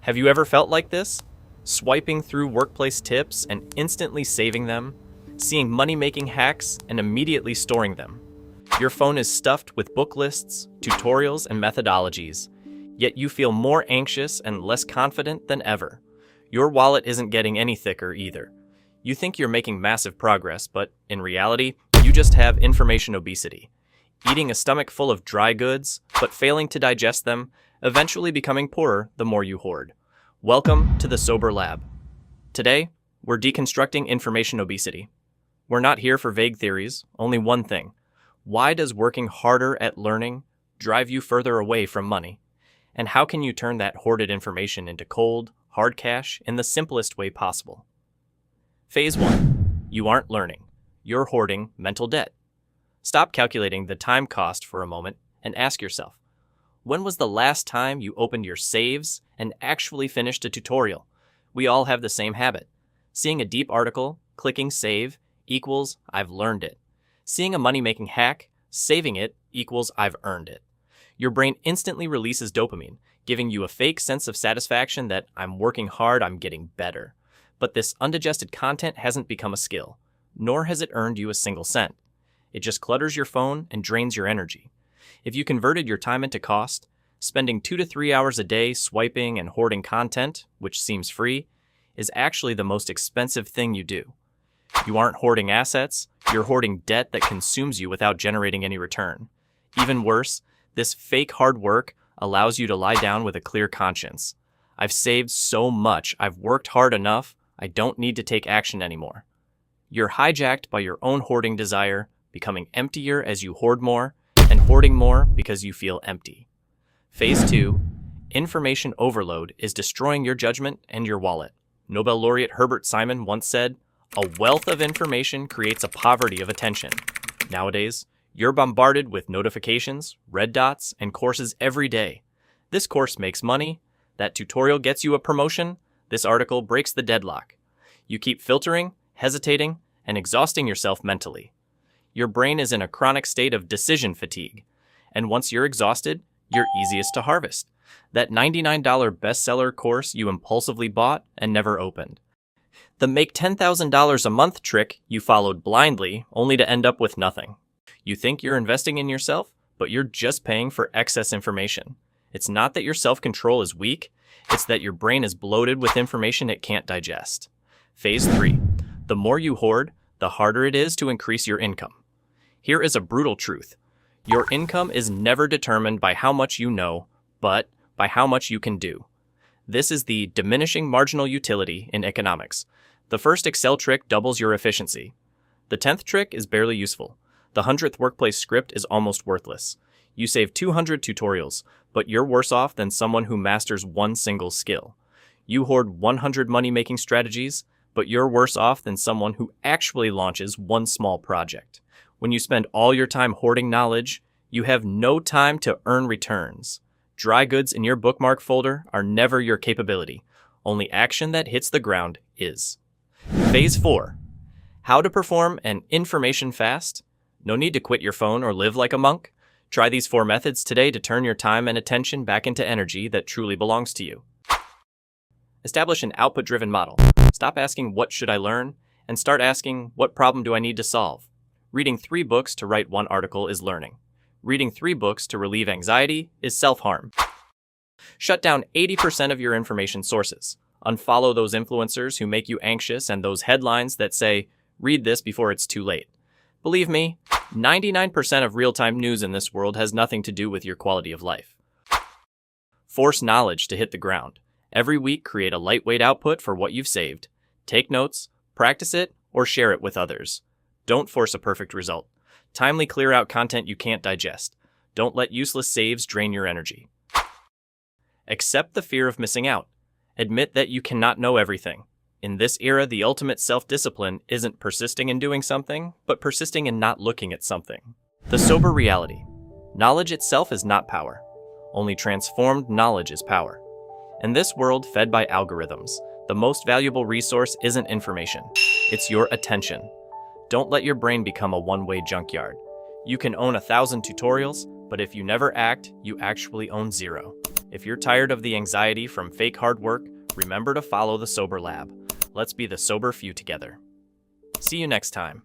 Have you ever felt like this? Swiping through workplace tips and instantly saving them, seeing money-making hacks and immediately storing them. Your phone is stuffed with book lists, tutorials, and methodologies, yet you feel more anxious and less confident than ever. Your wallet isn't getting any thicker either. You think you're making massive progress, but in reality, you just have information obesity. Eating a stomach full of dry goods, but failing to digest them, eventually becoming poorer the more you hoard. Welcome to the Sober Lab. Today, we're deconstructing information obesity. We're not here for vague theories, only one thing. Why does working harder at learning drive you further away from money? And how can you turn that hoarded information into cold, hard cash in the simplest way possible? Phase 1. You aren't learning. You're hoarding mental debt. Stop calculating the time cost for a moment and ask yourself, when was the last time you opened your saves and actually finished a tutorial? We all have the same habit. Seeing a deep article, clicking save, equals I've learned it. Seeing a money-making hack, saving it equals I've earned it. Your brain instantly releases dopamine, giving you a fake sense of satisfaction that I'm working hard, I'm getting better. But this undigested content hasn't become a skill, nor has it earned you a single cent. It just clutters your phone and drains your energy. If you converted your time into cost, spending 2 to 3 hours a day swiping and hoarding content, which seems free, is actually the most expensive thing you do. You aren't hoarding assets, you're hoarding debt that consumes you without generating any return. Even worse, this fake hard work allows you to lie down with a clear conscience. I've saved so much, I've worked hard enough, I don't need to take action anymore. You're hijacked by your own hoarding desire, becoming emptier as you hoard more, and hoarding more because you feel empty. Phase 2, information overload is destroying your judgment and your wallet. Nobel laureate Herbert Simon once said, "A wealth of information creates a poverty of attention." Nowadays, you're bombarded with notifications, red dots, and courses every day. This course makes money, that tutorial gets you a promotion, this article breaks the deadlock. You keep filtering, hesitating, and exhausting yourself mentally. Your brain is in a chronic state of decision fatigue, and once you're exhausted, you're easiest to harvest. That $99 bestseller course you impulsively bought and never opened. The make $10,000 a month trick you followed blindly only to end up with nothing. You think you're investing in yourself, but you're just paying for excess information. It's not that your self-control is weak, it's that your brain is bloated with information it can't digest. Phase 3. The more you hoard, the harder it is to increase your income. Here is a brutal truth. Your income is never determined by how much you know, but by how much you can do. This is the diminishing marginal utility in economics. The first Excel trick doubles your efficiency. The 10th trick is barely useful. The 100th workplace script is almost worthless. You save 200 tutorials, but you're worse off than someone who masters one single skill. You hoard 100 money-making strategies, but you're worse off than someone who actually launches one small project. When you spend all your time hoarding knowledge, you have no time to earn returns. Dry goods in your bookmark folder are never your capability. Only action that hits the ground is. Phase 4. How to perform an information fast? No need to quit your phone or live like a monk. Try these 4 methods today to turn your time and attention back into energy that truly belongs to you. Establish an output-driven model. Stop asking, what should I learn? And start asking, what problem do I need to solve? Reading 3 books to write 1 article is learning. Reading 3 books to relieve anxiety is self-harm. Shut down 80% of your information sources. Unfollow those influencers who make you anxious and those headlines that say, read this before it's too late. Believe me, 99% of real-time news in this world has nothing to do with your quality of life. Force knowledge to hit the ground. Every week, create a lightweight output for what you've saved. Take notes, practice it, or share it with others. Don't force a perfect result. Timely clear out content you can't digest. Don't let useless saves drain your energy. Accept the fear of missing out. Admit that you cannot know everything. In this era, the ultimate self-discipline isn't persisting in doing something, but persisting in not looking at something. The sober reality. Knowledge itself is not power. Only transformed knowledge is power. In this world fed by algorithms, the most valuable resource isn't information. It's your attention. Don't let your brain become a one-way junkyard. You can own 1,000 tutorials, but if you never act, you actually own 0. If you're tired of the anxiety from fake hard work, remember to follow the Sober Lab. Let's be the sober few together. See you next time.